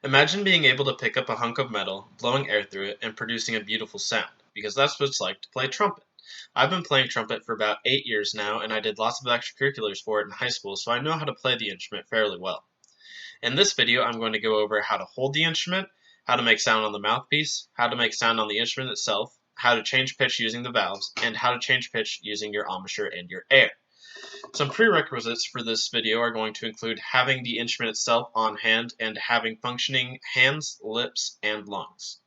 Imagine being able to pick up a hunk of metal, blowing air through it, and producing a beautiful sound, because that's what it's like to play trumpet. I've been playing trumpet for about 8 years now, and I did lots of extracurriculars for it in high school, so I know how to play the instrument fairly well. In this video, I'm going to go over how to hold the instrument, how to make sound on the mouthpiece, how to make sound on the instrument itself, how to change pitch using the valves, and how to change pitch using your embouchure and your air. Some prerequisites for this video are going to include having the instrument itself on hand and having functioning hands, lips, and lungs.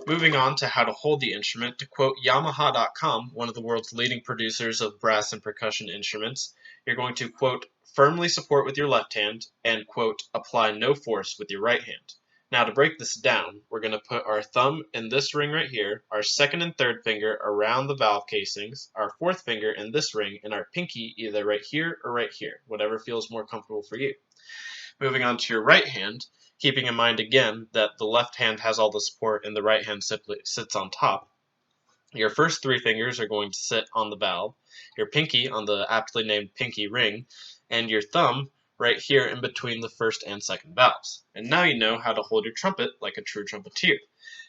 Moving on to how to hold the instrument, to quote Yamaha.com, one of the world's leading producers of brass and percussion instruments, you're going to, quote, firmly support with your left hand and, quote, apply no force with your right hand. Now to break this down, we're going to put our thumb in this ring right here, our second and third finger around the valve casings, our fourth finger in this ring, and our pinky either right here or right here, whatever feels more comfortable for you. Moving on to your right hand, keeping in mind again that the left hand has all the support and the right hand simply sits on top. Your first three fingers are going to sit on the valve, your pinky on the aptly named pinky ring, and your thumb right here in between the first and second valves. And now you know how to hold your trumpet like a true trumpeter.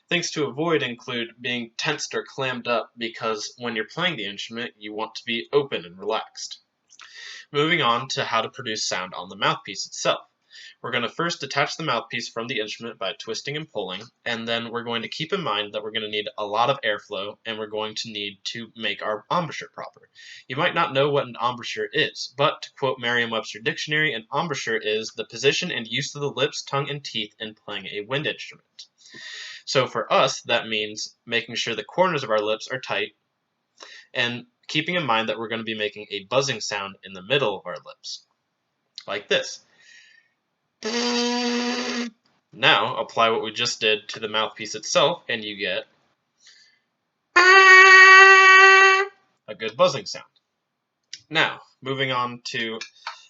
Things to avoid include being tensed or clammed up, because when you're playing the instrument, you want to be open and relaxed. Moving on to how to produce sound on the mouthpiece itself. We're going to first detach the mouthpiece from the instrument by twisting and pulling, and then we're going to keep in mind that we're going to need a lot of airflow, and we're going to need to make our embouchure proper. You might not know what an embouchure is, but to quote Merriam-Webster Dictionary, an embouchure is the position and use of the lips, tongue, and teeth in playing a wind instrument. So for us, that means making sure the corners of our lips are tight, and keeping in mind that we're going to be making a buzzing sound in the middle of our lips, like this. Now, apply what we just did to the mouthpiece itself, and you get a good buzzing sound. Now, moving on to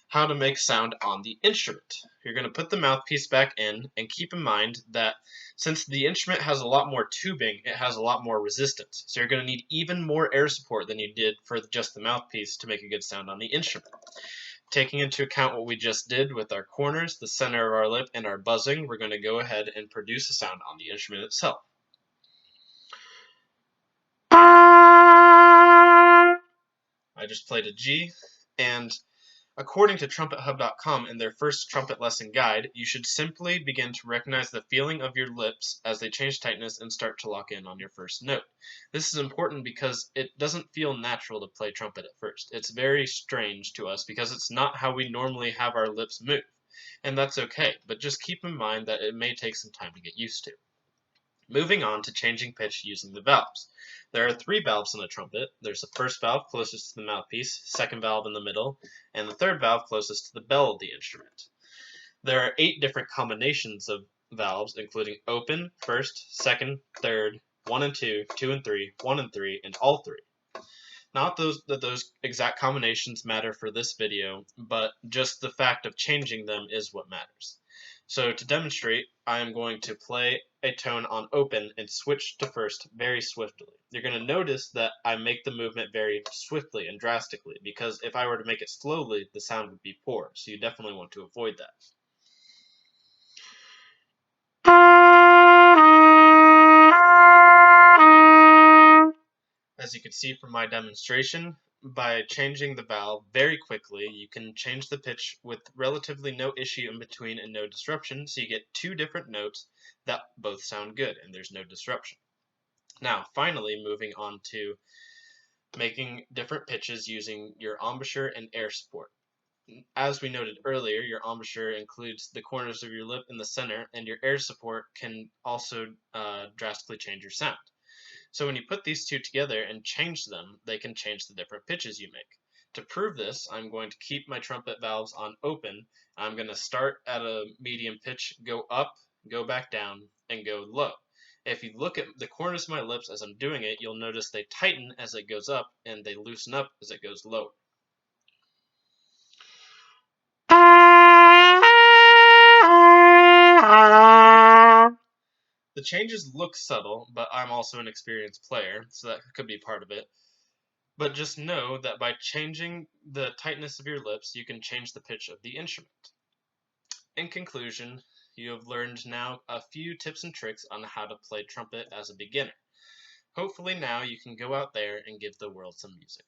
how to make sound on the instrument. You're going to put the mouthpiece back in, and keep in mind that since the instrument has a lot more tubing, it has a lot more resistance. So you're going to need even more air support than you did for just the mouthpiece to make a good sound on the instrument. Taking into account what we just did with our corners, the center of our lip, and our buzzing, we're going to go ahead and produce a sound on the instrument itself. I just played a G, and according to TrumpetHub.com in their first trumpet lesson guide, you should simply begin to recognize the feeling of your lips as they change tightness and start to lock in on your first note. This is important because it doesn't feel natural to play trumpet at first. It's very strange to us because it's not how we normally have our lips move. And that's okay, but just keep in mind that it may take some time to get used to. Moving on to changing pitch using the valves. There are 3 valves in a trumpet. There's the first valve closest to the mouthpiece, second valve in the middle, and the third valve closest to the bell of the instrument. There are 8 different combinations of valves, including open, first, second, third, 1 and 2, 2 and 3, 1 and 3, and all 3. Not that those exact combinations matter for this video, but just the fact of changing them is what matters. So to demonstrate, I am going to play a tone on open and switch to first very swiftly. You're going to notice that I make the movement very swiftly and drastically, because if I were to make it slowly, the sound would be poor, so you definitely want to avoid that. As you can see from my demonstration, by changing the valve very quickly, you can change the pitch with relatively no issue in between and no disruption, so you get 2 different notes that both sound good and there's no disruption. Now, finally, moving on to making different pitches using your embouchure and air support. As we noted earlier, your embouchure includes the corners of your lip in the center, and your air support can also drastically change your sound. So when you put these 2 together and change them, they can change the different pitches you make. To prove this, I'm going to keep my trumpet valves on open. I'm going to start at a medium pitch, go up, go back down, and go low. If you look at the corners of my lips as I'm doing it, you'll notice they tighten as it goes up, and they loosen up as it goes lower. The changes look subtle, but I'm also an experienced player, so that could be part of it. But just know that by changing the tightness of your lips, you can change the pitch of the instrument. In conclusion, You have learned now a few tips and tricks on how to play trumpet as a beginner. Hopefully now you can go out there and give the world some music.